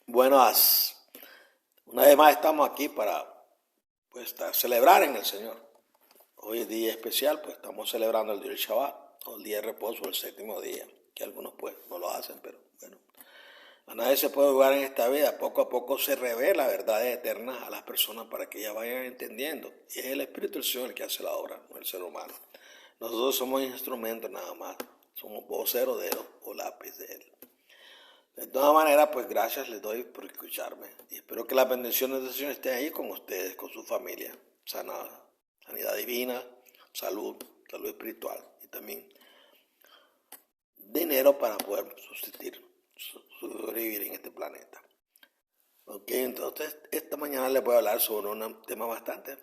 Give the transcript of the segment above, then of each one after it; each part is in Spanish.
Buenas, una vez más estamos aquí para celebrar en el Señor. Hoy es día especial, pues estamos celebrando el día del Shabbat, o el día de reposo, el séptimo día, que algunos pues no lo hacen, pero bueno. A nadie se puede jugar en esta vida, poco a poco se revela verdades eternas a las personas para que ellas vayan entendiendo. Y es el Espíritu del Señor el que hace la obra, no el ser humano. Nosotros somos instrumentos nada más, somos voceros de Él o lápiz de Él. De todas maneras, pues gracias les doy por escucharme y espero que las bendiciones del Señor estén ahí con ustedes, con su familia. Sanidad divina, salud espiritual y también dinero para poder sobrevivir en este planeta. Ok, entonces esta mañana les voy a hablar sobre un tema bastante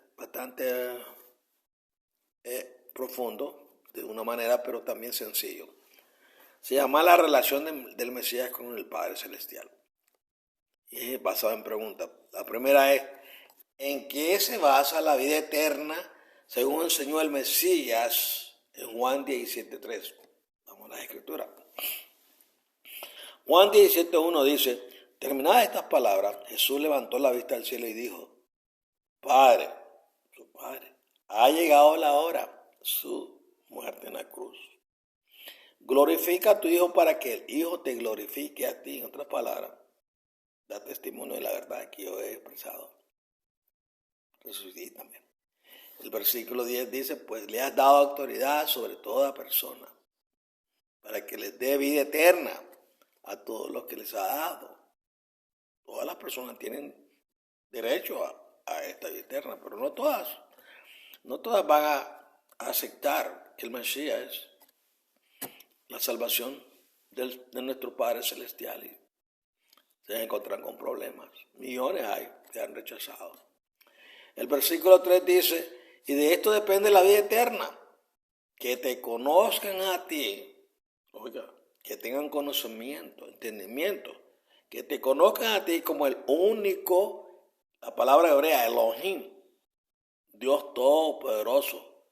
profundo, de una manera pero también sencillo. Se llama la relación del Mesías con el Padre Celestial. Y es basado en preguntas. La primera es, ¿en qué se basa la vida eterna según enseñó el Mesías en Juan 17:3? Vamos a la escritura. Juan 17:1 dice, terminadas estas palabras, Jesús levantó la vista al cielo y dijo, Padre, su Padre, ha llegado la hora, su muerte en la cruz. Glorifica a tu Hijo para que el Hijo te glorifique a ti. En otras palabras, da testimonio de la verdad que yo he expresado. Resucité también. El versículo 10 dice, pues le has dado autoridad sobre toda persona, para que les dé vida eterna a todos los que les ha dado. Todas las personas tienen derecho a esta vida eterna, pero no todas. No todas van a aceptar que el Mesías es la salvación de nuestro Padre Celestial y se encuentran con problemas. Millones hay que han rechazado. El versículo 3 dice, y de esto depende la vida eterna, que te conozcan a ti, oiga, que tengan conocimiento, entendimiento, que te conozcan a ti como el único, la palabra hebrea, Elohim, Dios todopoderoso,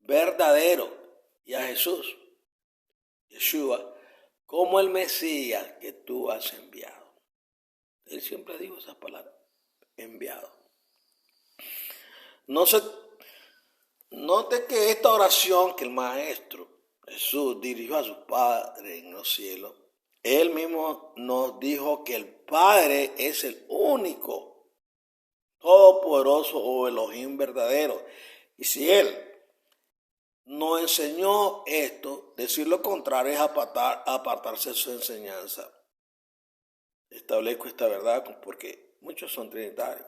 verdadero, y a Jesús, Yeshua, como el Mesías que tú has enviado. Él siempre dijo esas palabras, enviado. Note que esta oración que el Maestro Jesús dirigió a su Padre en los cielos, Él mismo nos dijo que el Padre es el único, todopoderoso o Elohim verdadero. Y si Él nos enseñó esto, decir lo contrario es apartarse de su enseñanza. Establezco esta verdad porque muchos son trinitarios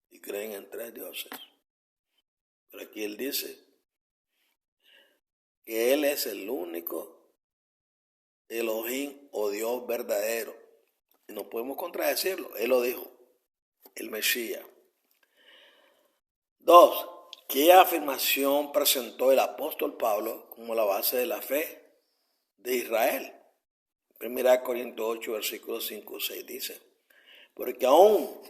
y creen en tres dioses. Pero aquí Él dice que Él es el único Elohim o Dios verdadero. Y no podemos contradecirlo. Él lo dijo, el Mesías. 2. ¿Qué afirmación presentó el apóstol Pablo como la base de la fe de Israel? 1 Corintios 8, versículos 5 y 6 dice, porque aún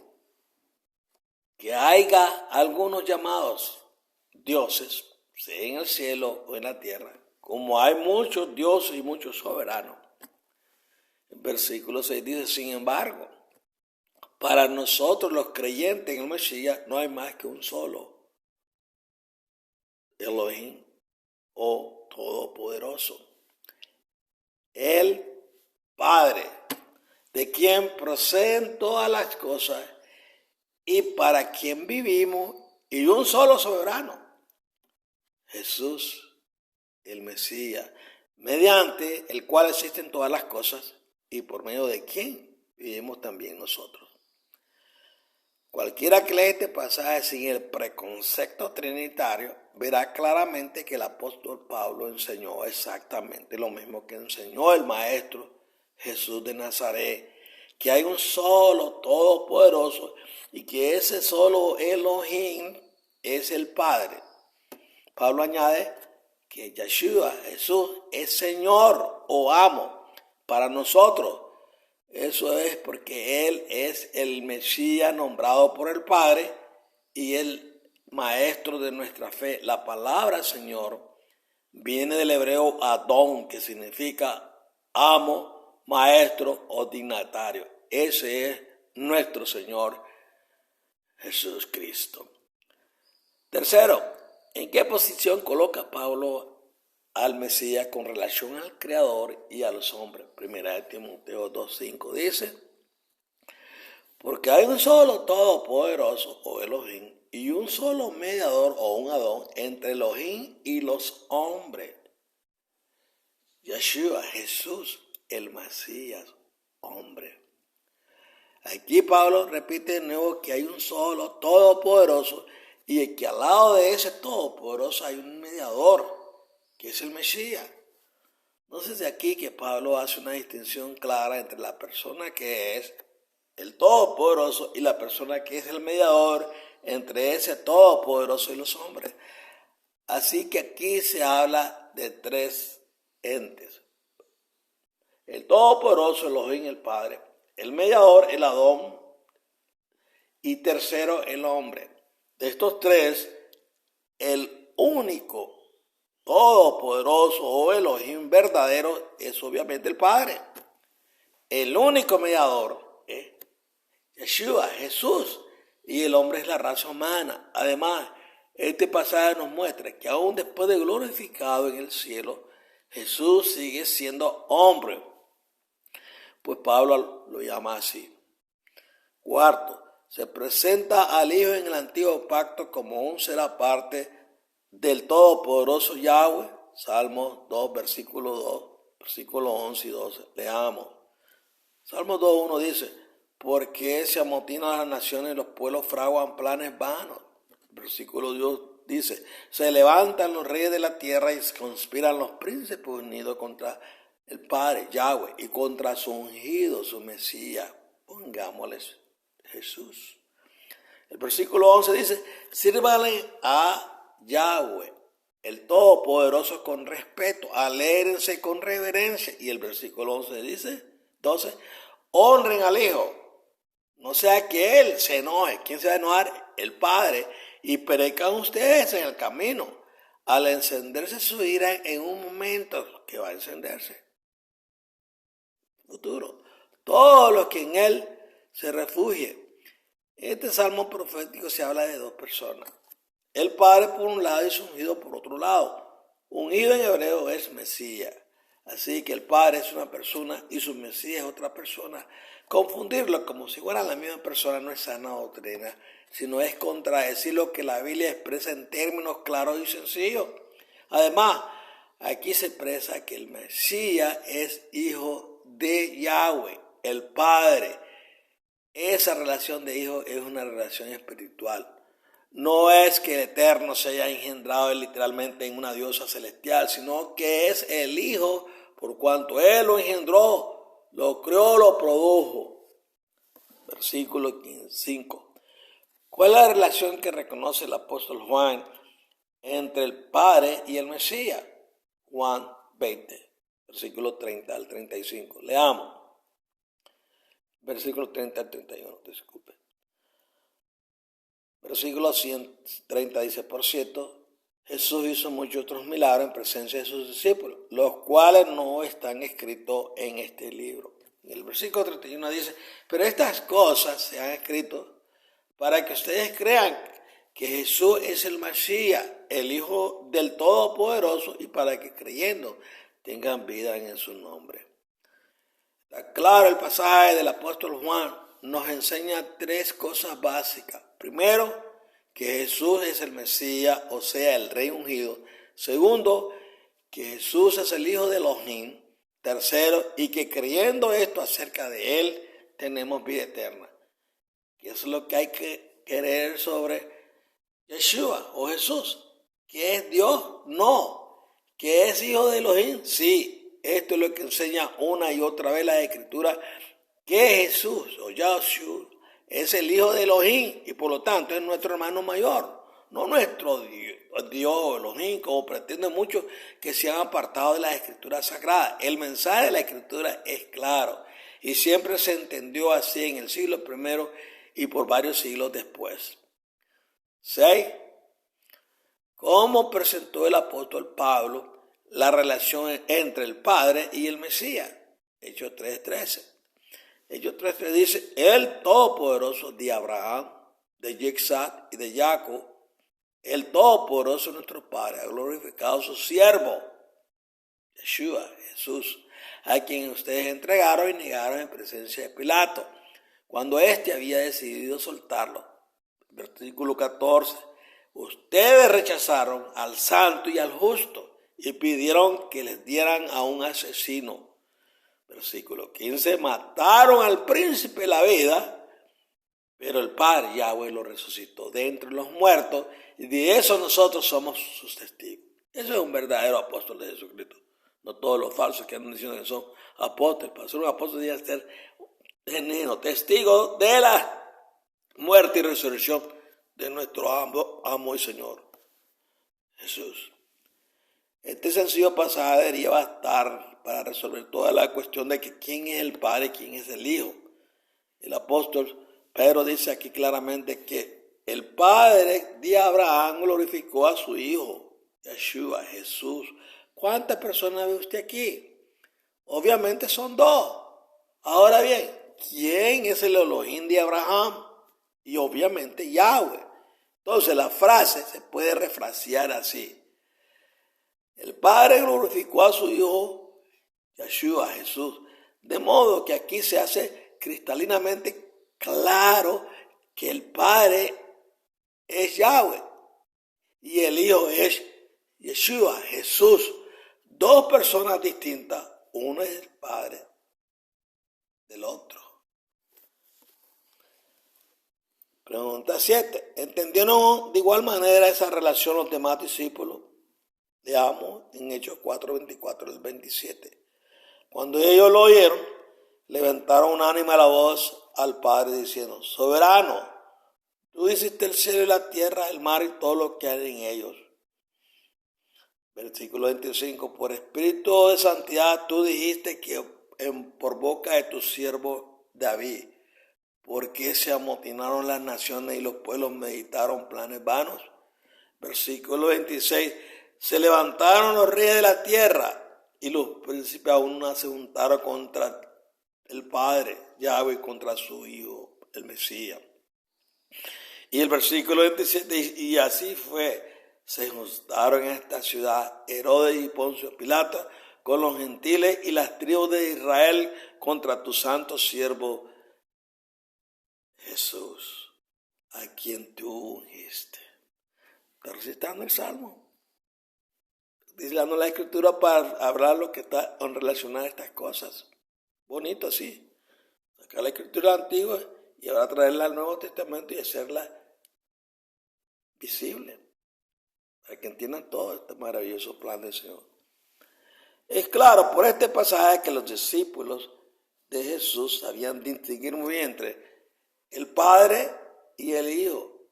que haya algunos llamados dioses, sea en el cielo o en la tierra, como hay muchos dioses y muchos soberanos. El versículo 6 dice, sin embargo, para nosotros los creyentes en el Mesías no hay más que un solo Elohim o Todopoderoso. El Padre, de quien proceden todas las cosas y para quien vivimos, y un solo soberano, Jesús, el Mesías, mediante el cual existen todas las cosas y por medio de quien vivimos también nosotros. Cualquiera que lee este pasaje sin el preconcepto trinitario verá claramente que el apóstol Pablo enseñó exactamente lo mismo que enseñó el Maestro Jesús de Nazaret, que hay un solo todopoderoso y que ese solo Elohim es el Padre. Pablo añade que Yeshua, Jesús, es Señor o amo para nosotros. Eso es porque Él es el Mesías nombrado por el Padre y el Maestro de nuestra fe. La palabra Señor viene del hebreo Adón, que significa amo, maestro o dignatario. Ese es nuestro Señor Jesucristo. Tercero, ¿en qué posición coloca Pablo al Mesías con relación al Creador y a los hombres? Primera de Timoteo 2:5 dice: porque hay un solo todopoderoso, o Elohim, y un solo mediador, o un Adón, entre Elohim y los hombres, Yeshua, Jesús, el Mesías, hombre. Aquí Pablo repite de nuevo que hay un solo todopoderoso y que al lado de ese todopoderoso hay un mediador, que es el Mesías. Entonces de aquí que Pablo hace una distinción clara entre la persona que es el todopoderoso y la persona que es el mediador entre ese todopoderoso y los hombres. Así que aquí se habla de tres entes: el todopoderoso, Elohim, el Padre; el mediador, el Adón; y tercero, el hombre. De estos tres, el único todopoderoso o Elohim verdadero es obviamente el Padre. El único mediador es Yeshua, Jesús, y el hombre es la raza humana. Además, este pasaje nos muestra que aún después de glorificado en el cielo, Jesús sigue siendo hombre, pues Pablo lo llama así. Cuarto, se presenta al Hijo en el antiguo pacto como un ser aparte del todopoderoso Yahweh. Salmos 2, versículo 2, versículos 11 y 12. Leamos. Salmos 2:1 dice: ¿por qué se amotinan las naciones y los pueblos fraguan planes vanos? Versículo 2 dice: se levantan los reyes de la tierra y conspiran los príncipes unidos contra el Padre, Yahweh, y contra su ungido, su Mesías. Pongámosles Jesús. El versículo 11 dice: sírvanle a Yahweh, el Todopoderoso, con respeto, alégrense con reverencia. Y el versículo 11 dice, 12, honren al Hijo, no sea que Él se enoje. ¿Quién se va a enojar? El Padre. Y perezcan ustedes en el camino, al encenderse su ira en un momento que va a encenderse. Futuro. Todos los que en Él se refugien. En este salmo profético se habla de dos personas: el Padre por un lado y su ungido por otro lado. Ungido en hebreo es Mesías. Así que el Padre es una persona y su Mesías es otra persona. Confundirlo como si fueran la misma persona no es sana doctrina, sino es contradecir lo que la Biblia expresa en términos claros y sencillos. Además, aquí se expresa que el Mesías es hijo de Yahweh, el Padre. Esa relación de hijo es una relación espiritual. No es que el Eterno se haya engendrado literalmente en una diosa celestial, sino que es el Hijo por cuanto Él lo engendró, lo creó, lo produjo. Versículo 5. ¿Cuál es la relación que reconoce el apóstol Juan entre el Padre y el Mesías? Juan 20, versículo 30 al 35. Leamos. Versículo 30 al 31, disculpe. Versículo 130 dice: por cierto, Jesús hizo muchos otros milagros en presencia de sus discípulos, los cuales no están escritos en este libro. En el versículo 31 dice: pero estas cosas se han escrito para que ustedes crean que Jesús es el Mesías, el Hijo del Todopoderoso, y para que creyendo tengan vida en su nombre. Está claro, el pasaje del apóstol Juan nos enseña tres cosas básicas. Primero, que Jesús es el Mesías, o sea, el Rey ungido. Segundo, que Jesús es el Hijo de Elohim. Tercero, y que creyendo esto acerca de Él, tenemos vida eterna. ¿Qué es lo que hay que creer sobre Yeshua o Jesús? ¿Que es Dios? No. ¿Que es Hijo de Elohim? Sí. Esto es lo que enseña una y otra vez la Escritura, que Jesús o Yahshua es el Hijo de Elohim y por lo tanto es nuestro hermano mayor, no nuestro Dios Elohim, como pretenden muchos que se han apartado de las Escrituras sagradas. El mensaje de la Escritura es claro y siempre se entendió así en el siglo I y por varios siglos después. 6. ¿Cómo presentó el apóstol Pablo la relación entre el Padre y el Mesías? Hechos 3:13. Hechos 3:3 dice, el Todopoderoso de Abraham, de Isaac y de Jacob, el Todopoderoso nuestro Padre, ha glorificado a su siervo, Yeshua, Jesús, a quien ustedes entregaron y negaron en presencia de Pilato, cuando éste había decidido soltarlo. Versículo 14. Ustedes rechazaron al santo y al justo y pidieron que les dieran a un asesino. Versículo 15. Mataron al príncipe de la vida, pero el Padre Yahweh lo resucitó de entre los muertos y de eso nosotros somos sus testigos. Eso es un verdadero apóstol de Jesucristo. No todos los falsos que andan diciendo que son apóstoles. Para ser un apóstol debe ser genuino, testigo de la muerte y resurrección de nuestro amo y Señor Jesús. Este sencillo pasaje debería bastar para resolver toda la cuestión de que quién es el Padre y quién es el Hijo. El apóstol Pedro dice aquí claramente que el Padre de Abraham glorificó a su Hijo, Yeshua, Jesús. ¿Cuántas personas ve usted aquí? Obviamente son dos. Ahora bien, ¿quién es el Elohim de Abraham? Y obviamente Yahweh. Entonces la frase se puede refrasear así. El Padre glorificó a su Hijo, Yeshua, Jesús. De modo que aquí se hace cristalinamente claro que el Padre es Yahweh y el Hijo es Yeshua, Jesús. Dos personas distintas, uno es el Padre del otro. Pregunta 7. ¿Entendieron de igual manera esa relación los demás discípulos? Leamos en Hechos 4:24 al 27. Cuando ellos lo oyeron, levantaron unánime la voz al Padre diciendo, soberano, tú hiciste el cielo y la tierra, el mar y todo lo que hay en ellos. Versículo 25. Por espíritu de santidad tú dijiste que por boca de tu siervo David, ¿por qué se amotinaron las naciones y los pueblos meditaron planes vanos? Versículo 26. Se levantaron los reyes de la tierra y los príncipes aún no se juntaron contra el Padre Yahweh y contra su Hijo, el Mesías. Y el versículo 27, y así fue, se juntaron en esta ciudad Herodes y Poncio Pilato con los gentiles y las tribus de Israel contra tu santo siervo Jesús, a quien tú ungiste. Está recitando el Salmo. Utilizando la Escritura para hablar lo que está en relación a estas cosas. Bonito así. Sacar la Escritura antigua y ahora traerla al Nuevo Testamento y hacerla visible. Para que entiendan todo este maravilloso plan del Señor. Es claro por este pasaje que los discípulos de Jesús sabían distinguir muy bien entre el Padre y el Hijo.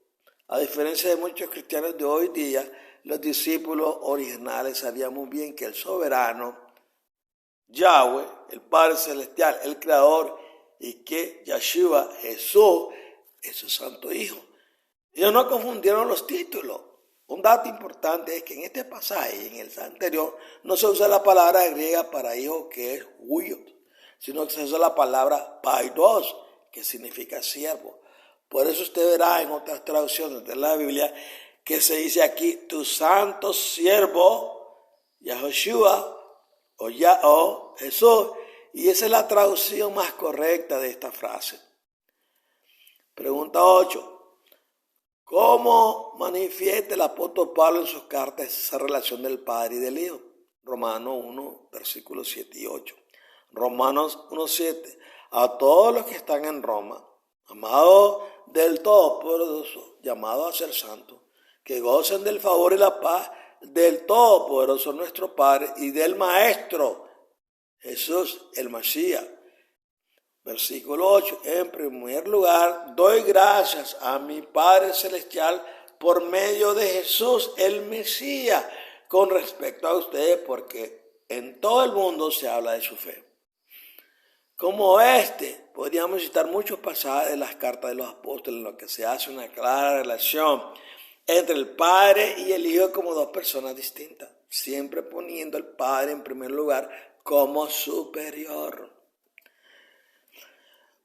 A diferencia de muchos cristianos de hoy día, los discípulos originales sabían muy bien que el soberano, Yahweh, el Padre Celestial, el Creador, y que Yeshua, Jesús, es su Santo Hijo. Ellos no confundieron los títulos. Un dato importante es que en este pasaje y en el anterior no se usa la palabra griega para hijo que es huios, sino que se usa la palabra paidos, que significa siervo. Por eso usted verá en otras traducciones de la Biblia que se dice aquí, tu santo siervo, Yahoshua, o Jesús, y esa es la traducción más correcta de esta frase. Pregunta 8. ¿Cómo manifiesta el apóstol Pablo en sus cartas esa relación del Padre y del Hijo? Romanos 1, versículos 7 y 8. Romanos 1, 7. A todos los que están en Roma, amados del Todopoderoso, llamados a ser santos, que gocen del favor y la paz del Todopoderoso nuestro Padre y del Maestro Jesús el Mesías. Versículo 8. En primer lugar, doy gracias a mi Padre Celestial por medio de Jesús el Mesías con respecto a ustedes, porque en todo el mundo se habla de su fe. Como podríamos citar muchos pasajes de las cartas de los apóstoles en los que se hace una clara relación entre el Padre y el Hijo como dos personas distintas, siempre poniendo al Padre en primer lugar como superior.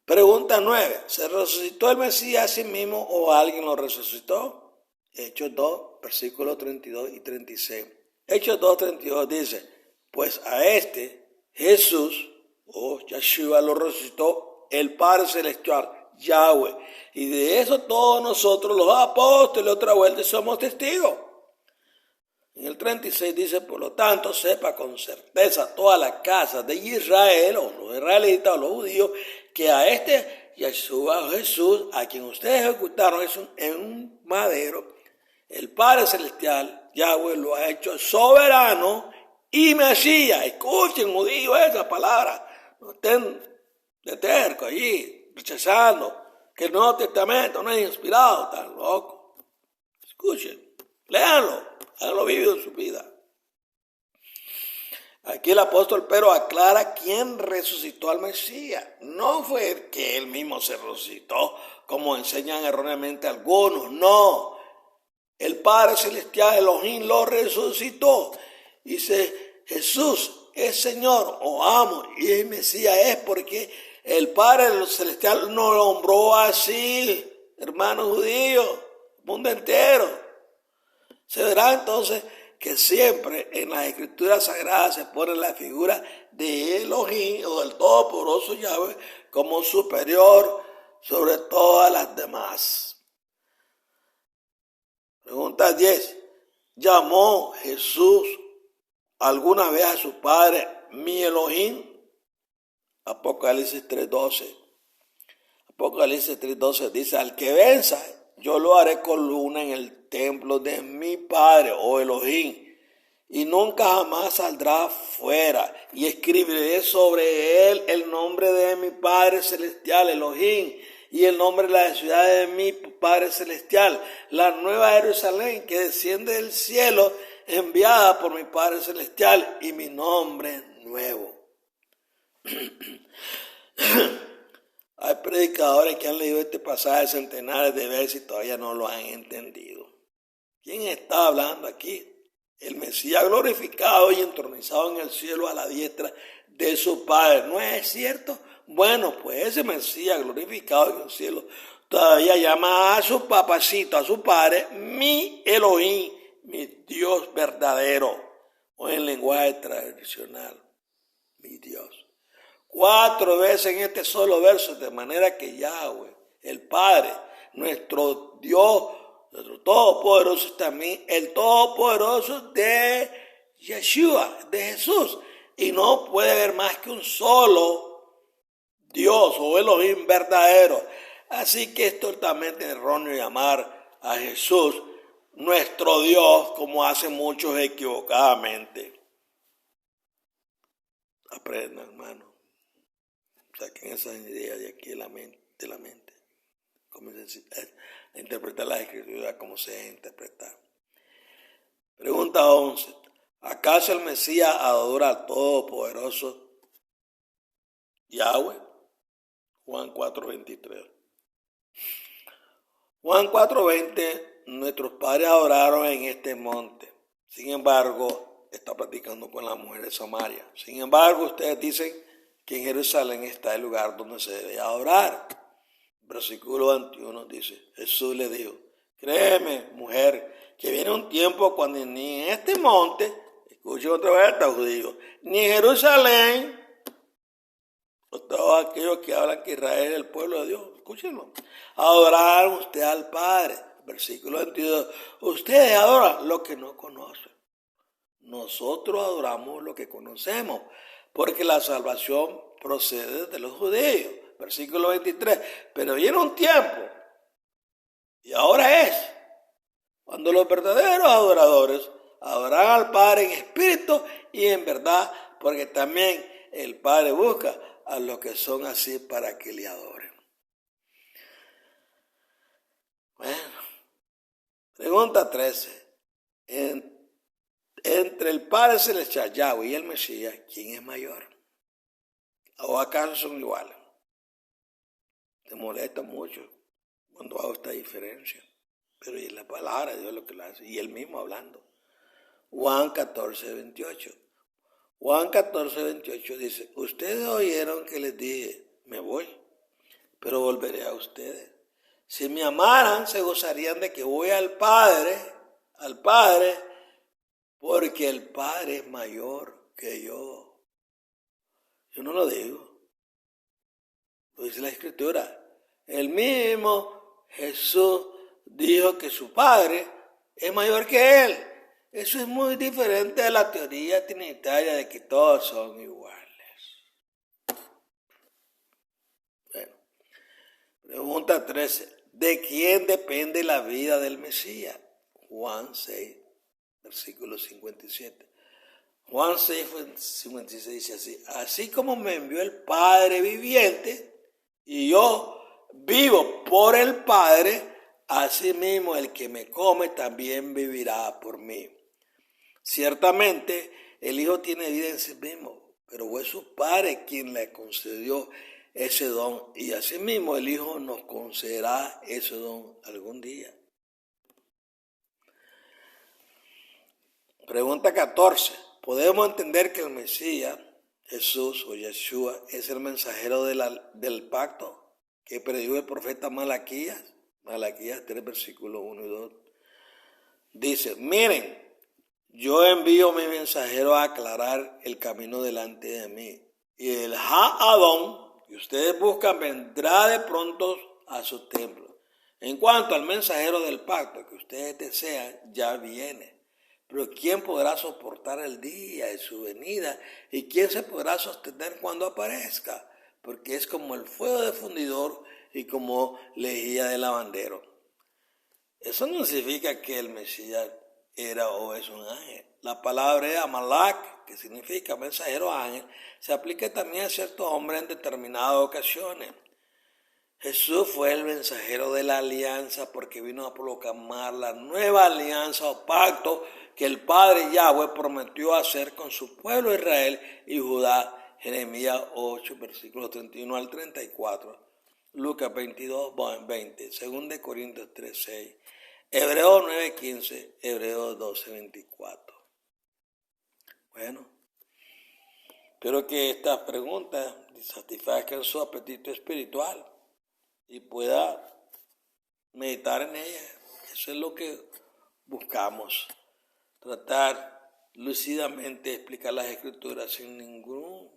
Pregunta 9. ¿Se resucitó el Mesías a sí mismo o alguien lo resucitó? Hechos 2, versículos 32 y 36. Hechos 2, 32 dice, pues a este Jesús, o Yeshua, lo resucitó el Padre Celestial, Yahweh. Y de eso todos nosotros los apóstoles otra vuelta somos testigos. En el 36 dice, por lo tanto, sepa con certeza toda la casa de Israel, o los israelitas, o los judíos, que a este Yeshua, Jesús, a quien ustedes ejecutaron en un madero, el Padre Celestial, Yahweh, lo ha hecho soberano y Mesías. Escuchen, judíos, esa palabra. No estén de terco allí, rechazando que el Nuevo Testamento no es inspirado, tan loco. Escuchen, léanlo, háganlo vivido en su vida. Aquí el apóstol Pedro aclara quién resucitó al Mesías. No fue que él mismo se resucitó, como enseñan erróneamente algunos. No, el Padre Celestial, Elohim, lo resucitó. Dice, Jesús es Señor o amo y es Mesías es porque el Padre Celestial nos nombró así, hermanos judíos, mundo entero. Se verá entonces que siempre en las escrituras sagradas se pone la figura de Elohim o del Todopoderoso Yahweh como superior sobre todas las demás. Pregunta 10. ¿Llamó Jesús alguna vez a su Padre mi Elohim? Apocalipsis 3:12. Apocalipsis 3:12 dice, al que venza, yo lo haré columna en el templo de mi Padre, o Elohim, y nunca jamás saldrá fuera, y escribiré sobre él el nombre de mi Padre Celestial, Elohim, y el nombre de la ciudad de mi Padre Celestial, la nueva Jerusalén que desciende del cielo, enviada por mi Padre Celestial, y mi nombre nuevo. Hay predicadores que han leído este pasaje centenares de veces y todavía no lo han entendido. ¿Quién está hablando aquí? El Mesías glorificado y entronizado en el cielo a la diestra de su Padre. ¿No es cierto? Bueno, pues ese Mesías glorificado en el cielo todavía llama a su papacito, a su Padre, mi Elohim, mi Dios verdadero, o en lenguaje tradicional, mi Dios. 4 veces en este solo verso, de manera que Yahweh, el Padre, nuestro Dios, nuestro Todopoderoso, es también el Todopoderoso de Yeshua, de Jesús. Y no puede haber más que un solo Dios o Elohim verdadero. Así que es totalmente erróneo llamar a Jesús nuestro Dios, como hacen muchos equivocadamente. Aprendan, hermano. Saquen esas ideas de aquí de la mente. Comiencen a interpretar las escrituras como se debe interpretar. Pregunta 11. ¿Acaso el Mesías adora al Todopoderoso Yahweh? Juan 4:23. Juan 4:20. Nuestros padres adoraron en este monte. Sin embargo, está platicando con la mujer de Samaria. Sin embargo, ustedes dicen que en Jerusalén está el lugar donde se debe adorar. Versículo 21 dice, Jesús le dijo, créeme, mujer, que viene un tiempo cuando ni en este monte, escuchen otra vez a los judíos, ni en Jerusalén, todos aquellos que hablan que Israel es el pueblo de Dios, escúchenlo, adoraron usted al Padre. Versículo 22, ustedes adoran lo que no conocen. Nosotros adoramos lo que conocemos, porque la salvación procede de los judíos. Versículo 23, pero viene un tiempo, y ahora es, cuando los verdaderos adoradores adorarán al Padre en espíritu y en verdad, porque también el Padre busca a los que son así para que le adoren. Bueno, pregunta 13. Entre el Padre Celestial, Yahweh, y el Mesías, ¿quién es mayor? ¿O acaso son iguales? Te molesta mucho cuando hago esta diferencia. Pero es la palabra de Dios lo que la hace. Y él mismo hablando. Juan 14:28. Juan 14:28 dice, ustedes oyeron que les dije, me voy, pero volveré a ustedes. Si me amaran, se gozarían de que voy al Padre, porque el Padre es mayor que yo. Yo no lo digo, lo dice la Escritura. El mismo Jesús dijo que su Padre es mayor que él. Eso es muy diferente de la teoría trinitaria de que todos son iguales. Bueno, pregunta 13. ¿De quién depende la vida del Mesías? Juan 6, versículo 57. Juan 6, 56 dice así: así como me envió el Padre viviente y yo vivo por el Padre, así mismo el que me come también vivirá por mí. Ciertamente el Hijo tiene vida en sí mismo, pero fue su Padre quien le concedió ese don, y asimismo el Hijo nos concederá ese don algún día. Pregunta 14. ¿Podemos entender que el Mesías, Jesús o Yeshua, es el mensajero del pacto que predijo el profeta Malaquías? Malaquías 3, versículos 1 y 2. Dice: miren, yo envío mi mensajero a aclarar el camino delante de mí. Y el Ha-Adón que ustedes buscan vendrá de pronto a su templo. En cuanto al mensajero del pacto que ustedes desean, ya viene. Pero ¿quién podrá soportar el día de su venida? ¿Y quién se podrá sostener cuando aparezca? Porque es como el fuego de fundidor y como lejía de lavandero. Eso no significa que el Mesías era o es un ángel. La palabra era malak, que significa mensajero ángel, se aplica también a ciertos hombres en determinadas ocasiones. Jesús fue el mensajero de la alianza porque vino a proclamar la nueva alianza o pacto que el Padre Yahweh prometió hacer con su pueblo Israel y Judá. Jeremías 8, versículos 31 al 34. Lucas 22, 20. 2 Corintios 3, 6. Hebreos 9, 15. Hebreos 12, 24. Bueno, espero que estas preguntas satisfagan su apetito espiritual y pueda meditar en ellas. Eso es lo que buscamos. Tratar lúcidamente de explicar las Escrituras sin ningún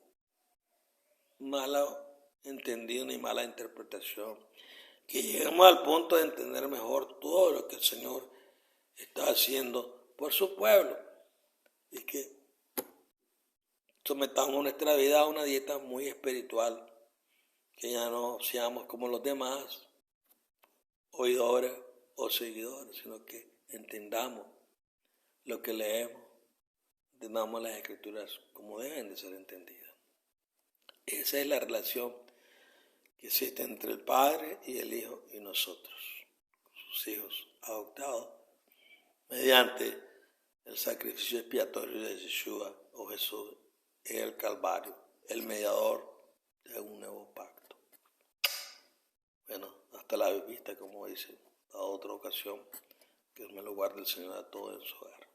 malo entendido ni mala interpretación. Que lleguemos al punto de entender mejor todo lo que el Señor está haciendo por su pueblo. Y que sometamos nuestra vida a una dieta muy espiritual. Que ya no seamos como los demás, oidores o seguidores, sino que entendamos lo que leemos, entendamos las Escrituras como deben de ser entendidas. Esa es la relación que existe entre el Padre y el Hijo y nosotros, sus hijos adoptados, mediante el sacrificio expiatorio de Yeshua o Jesús en el Calvario, el mediador de un nuevo pacto. Bueno, hasta la vista, como dice, a otra ocasión, que me lo guarde el Señor a todos en su hogar.